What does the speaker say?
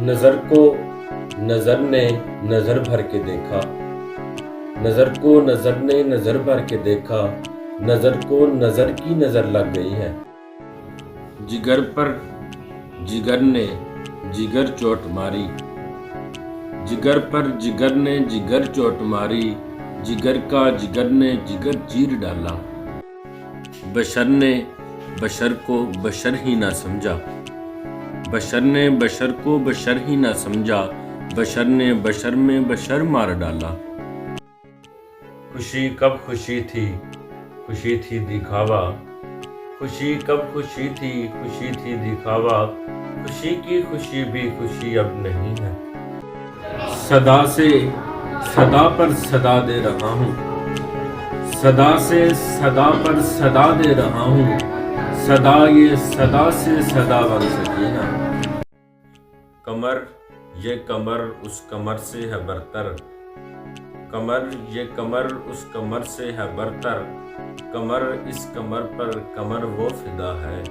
नजर को नजर ने नजर भर के देखा, नजर को नजर ने नजर भर के देखा, नजर को नजर की नजर लग गई है। जिगर पर जिगर ने जिगर चोट मारी, जिगर पर जिगर ने जिगर चोट मारी, जिगर का जिगर ने जिगर चीर डाला। बशर ने बशर को बशर ही ना समझा, बशर ने बशर को बशर ही ना समझा, बशर ने बशर में बशर मार डाला। खुशी कब खुशी थी दिखावा, खुशी कब खुशी थी दिखावा, खुशी की खुशी भी खुशी अब नहीं है। सदा से सदा पर सदा दे रहा हूँ, सदा से सदा पर सदा दे रहा हूँ, सदा ये सदा से सदा बन सकी ना। कमर ये कमर उस कमर से है बरतर, कमर ये कमर उस कमर से है बरतर, कमर इस कमर पर कमर वो फिदा है।